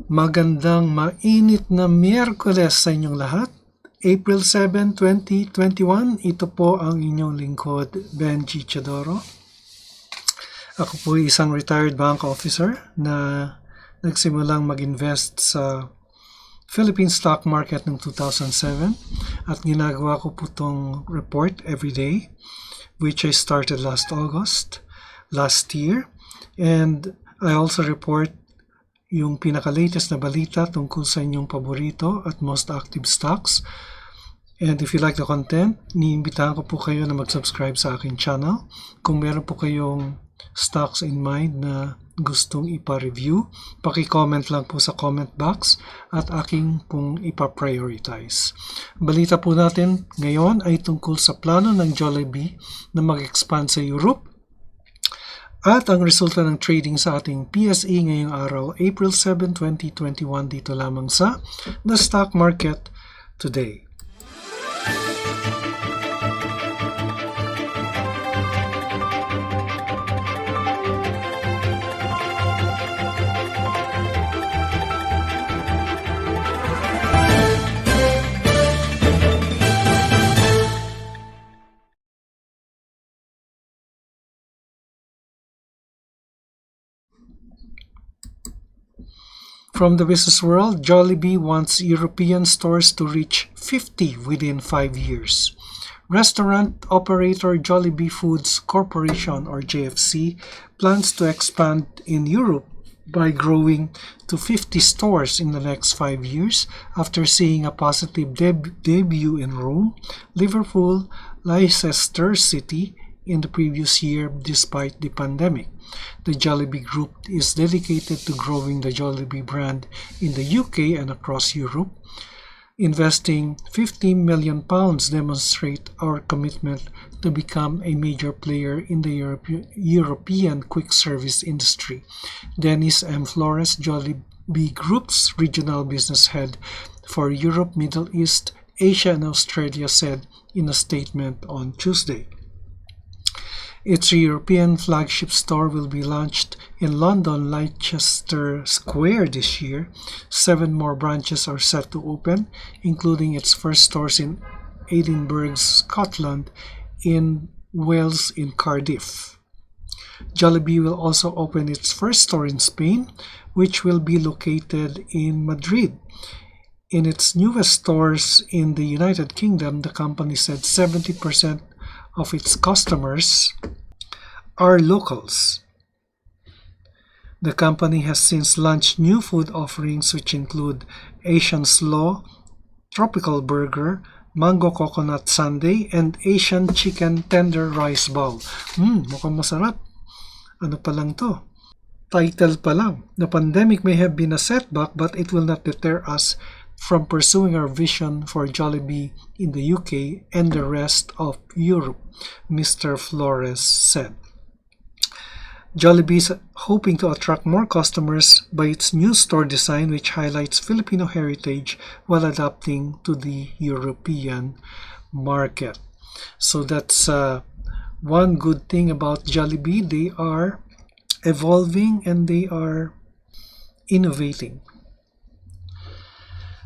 Magandang mainit na Miyerkules sa inyong lahat. April 7, 2021, ito po ang inyong lingkod, Benji Chadoro. Ako po isang retired bank officer na nagsimulang mag-invest sa Philippine stock market noong 2007 at ginagawa ko po itong report every day, which I started last August, last year. And I also report yung pinaka-latest na balita tungkol sa inyong paborito at most active stocks. And if you like the content, niimbitahan ko po kayo na mag-subscribe sa aking channel. Kung meron po kayong stocks in mind na gustong ipa-review, paki-comment lang po sa comment box at aking pong ipa-prioritize. Balita po natin ngayon ay tungkol sa plano ng Jollibee na mag-expand sa Europe. At ang resulta ng trading sa ating PSE ngayong araw, April 7, 2021, dito lamang sa The Stock Market Today. From the business world, Jollibee wants European stores to reach 50 within 5 years. Restaurant operator Jollibee Foods Corporation, or JFC, plans to expand in Europe by growing to 50 stores in the next 5 years after seeing a positive debut in Rome, Liverpool, Leicester City in the previous year despite the pandemic. The Jollibee Group is dedicated to growing the Jollibee brand in the UK and across Europe. Investing £15 million demonstrate our commitment to become a major player in the European quick service industry. Dennis M. Flores, Jollibee Group's regional business head for Europe, Middle East, Asia, and Australia, said in a statement on Tuesday. Its European flagship store will be launched in London Leicester Square this year. 7 more branches are set to open, including its first stores in Edinburgh, Scotland, in Wales, in Cardiff. Jollibee will also open its first store in Spain, which will be located in Madrid. In its newest stores in the United Kingdom, the company said 70% of its customers are locals. The company has since launched new food offerings which include Asian Slaw, Tropical Burger, Mango Coconut Sundae, and Asian Chicken Tender Rice Bowl. Mukhang masarap. Ano pa lang to? Title pa lang. The pandemic may have been a setback, but it will not deter us from pursuing our vision for Jollibee in the UK and the rest of Europe, Mr. Flores said. Jollibee is hoping to attract more customers by its new store design, which highlights Filipino heritage while adapting to the European market. So that's one good thing about Jollibee. They are evolving and they are innovating.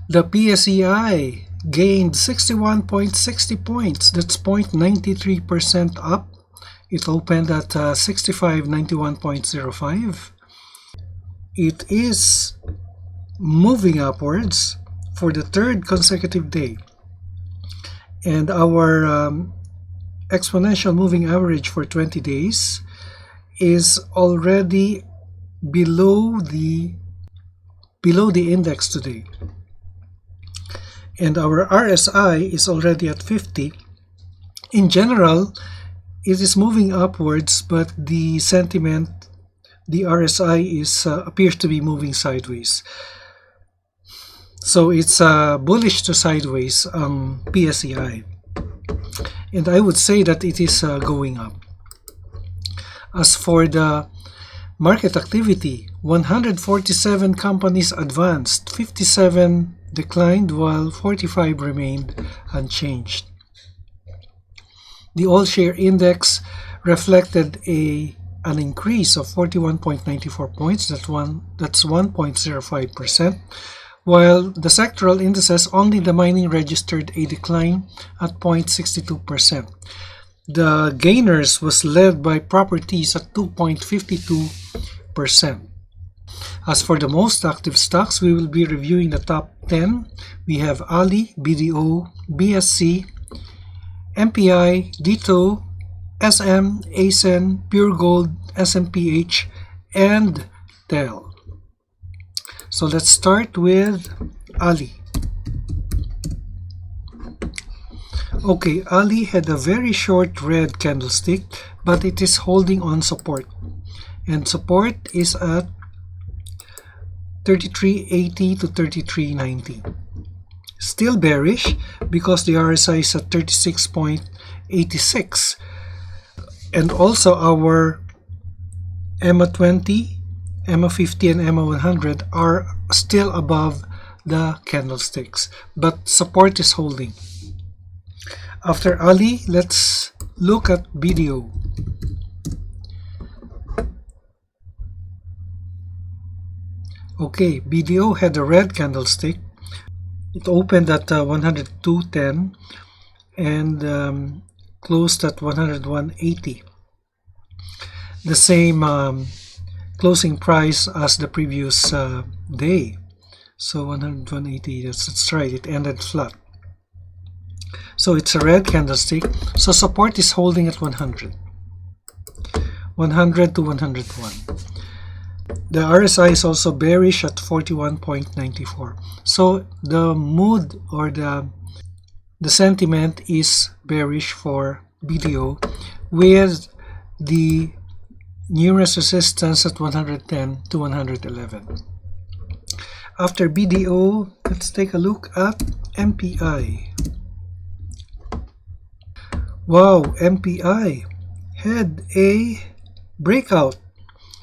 The PSEI gained 61.60 points. That's 0.93% up. It opened at 6591.05. It is moving upwards for the 3rd consecutive day. And our exponential moving average for 20 days is already below the index today. And our RSI is already at 50. In general, it is moving upwards, but the sentiment, the RSI appears to be moving sideways. So it's bullish to sideways PSEI. And I would say that it is going up. As for the market activity, 147 companies advanced, 57 declined, while 45 remained unchanged. The all-share index reflected a an increase of 41.94 points. That's 1.05%. While the sectoral indices, only the mining registered a decline at 0.62%. The gainers was led by properties at 2.52%. As for the most active stocks, we will be reviewing the top 10. We have Ali, BDO, BSC, MPI, DITO, SM, ACEN, PGOLD, SMPH, and TEL. So let's start with Ali. Okay, Ali had a very short red candlestick, but it is holding on support. And support is at 33.80 to 33.90. Still bearish because the RSI is at 36.86. And also our EMA 20, EMA 50, and EMA 100 are still above the candlesticks, but support is holding. After Ali, let's look at BDO. Okay, BDO had a red candlestick. It opened at 102.10 and closed at 101.80. The same closing price as the previous day. So 101.80, that's right, it ended flat. So it's a red candlestick. So support is holding at 100. 100 to 101. The RSI is also bearish at 41.94. So the mood or the sentiment is bearish for BDO with the nearest resistance at 110 to 111. After BDO, let's take a look at MPI. Wow, MPI had a breakout.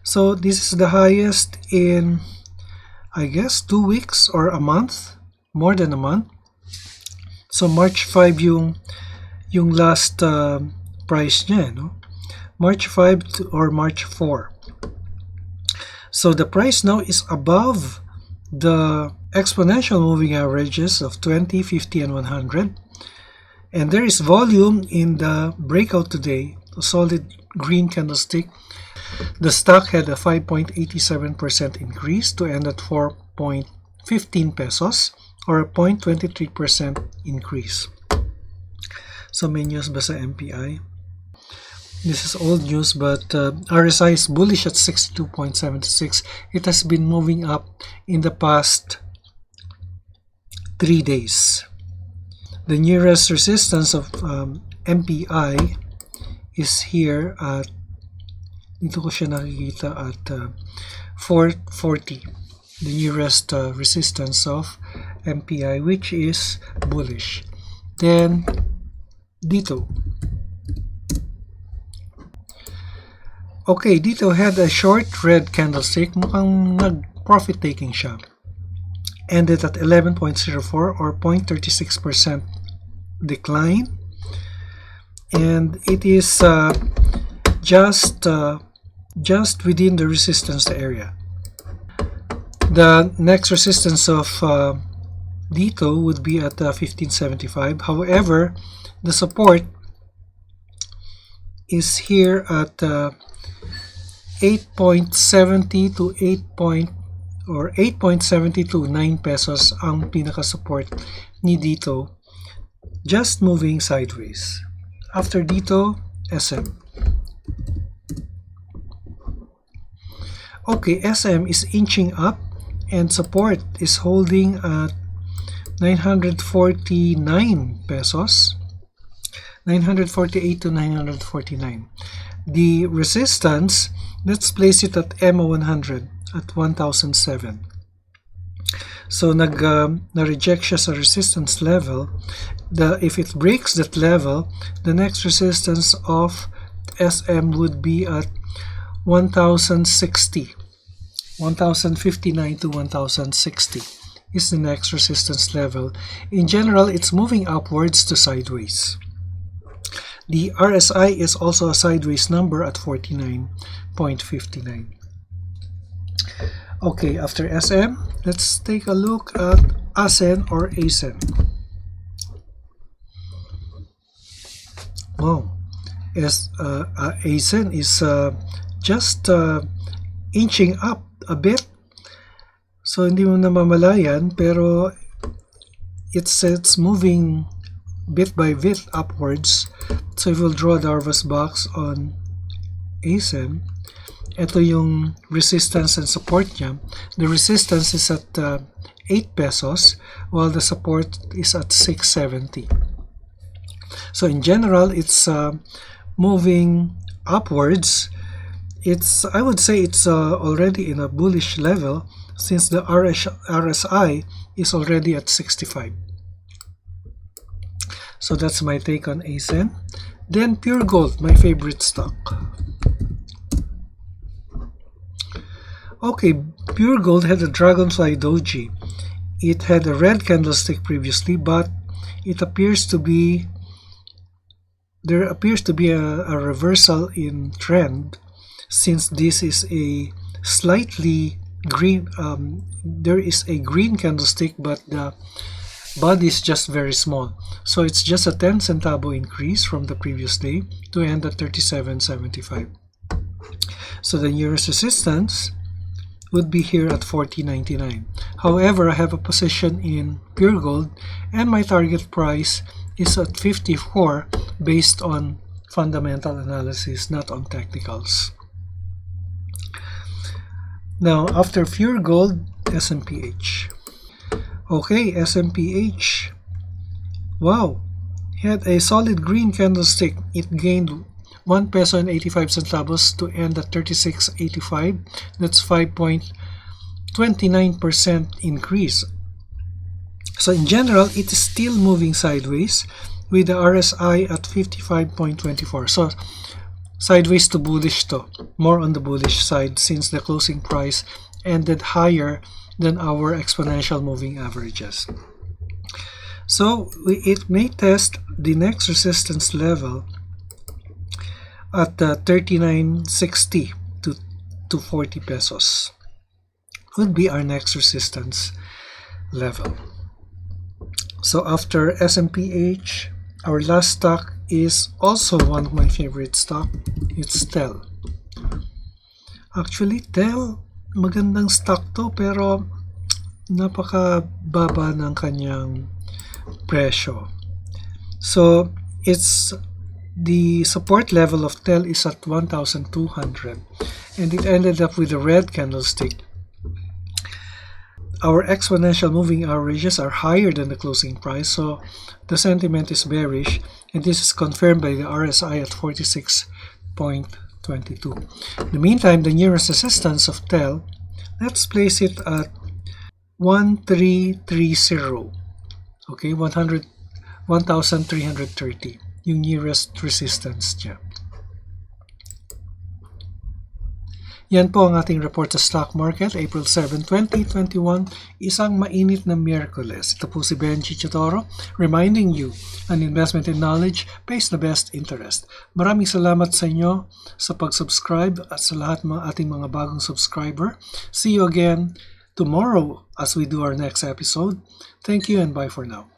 So this is the highest in, I guess, 2 weeks or a month, more than a month. So March 5 yung last price niya, no? March 5 or March 4. So the price now is above the exponential moving averages of 20, 50, and 100. And there is volume in the breakout today, a solid green candlestick. The stock had a 5.87% increase to end at 4.15 pesos or a 0.23% increase. So may news ba sa MPI? This is old news, but RSI is bullish at 62.76. It has been moving up in the past 3 days. The nearest resistance of MPI is here at, dito ko siya nakikita at 440. The nearest resistance of MPI, which is bullish. Then dito. Okay, dito had a short red candlestick. Mukhang nag-profit taking siya. Ended at 11.04 or 0.36% decline. And it is just within the resistance area. The next resistance of dito would be at 1575. However, the support is here at 8.70 to 8.70 to 9 pesos ang pinaka-support ni dito, just moving sideways. After dito, SM. Okay, SM is inching up and support is holding at 949 pesos, 948 to 949. The resistance, let's place it at EMA 100 at 1007. So na-reject siya sa resistance level. If it breaks that level, the next resistance of SM would be at 1060. 1059 to 1060 is the next resistance level. In general, it's moving upwards to sideways. The RSI is also a sideways number at 49.59. Okay, after SM, let's take a look at ACEN or ACEN. Wow, ACEN is just inching up a bit. So hindi mo namamalayan, pero it's moving bit by bit upwards. So if we'll draw the Darvas box on ACEN, ito yung resistance and support niya. The resistance is at 8 pesos while the support is at 6.70. So in general, it's moving upwards. I would say it's already in a bullish level since the RSI is already at 65. So that's my take on ACEN. Then Pure Gold, my favorite stock. Okay, Pure Gold had a dragonfly doji. It had a red candlestick previously, but there appears to be a reversal in trend since this is a slightly green. There is a green candlestick, but the body is just very small. So it's just a 10 centavo increase from the previous day to end at 37.75. So the nearest resistance would be here at 40.99. However, I have a position in Pure Gold and my target price is at 54 based on fundamental analysis, not on technicals. Now, after Pure Gold, SMPH. Okay, SMPH. Wow, had a solid green candlestick. It gained 1 peso and 85 centavos to end at 36.85. That's 5.29% increase. So in general, it is still moving sideways with the RSI at 55.24. So sideways to bullish to, more on the bullish side since the closing price ended higher than our exponential moving averages. So it may test the next resistance level at 39.60 to 40 pesos would be our next resistance level. So after SMPH, our last stock is also one of my favorite stock. It's TEL. Actually, TEL, magandang stock to pero napakababa ng kanyang presyo. So it's the support level of TEL is at 1,200 and it ended up with a red candlestick. Our exponential moving averages are higher than the closing price, so the sentiment is bearish, and this is confirmed by the RSI at 46.22. In the meantime, the nearest resistance of TEL, let's place it at 1330. Okay, 1,330 yung nearest resistance niya. Yan po ang ating report sa stock market, April 7, 2021, isang mainit na Miyerkules. Ito po si Benji Chitoro, reminding you, an investment in knowledge pays the best interest. Maraming salamat sa inyo sa pag-subscribe at sa lahat ng ating mga bagong subscriber. See you again tomorrow as we do our next episode. Thank you and bye for now.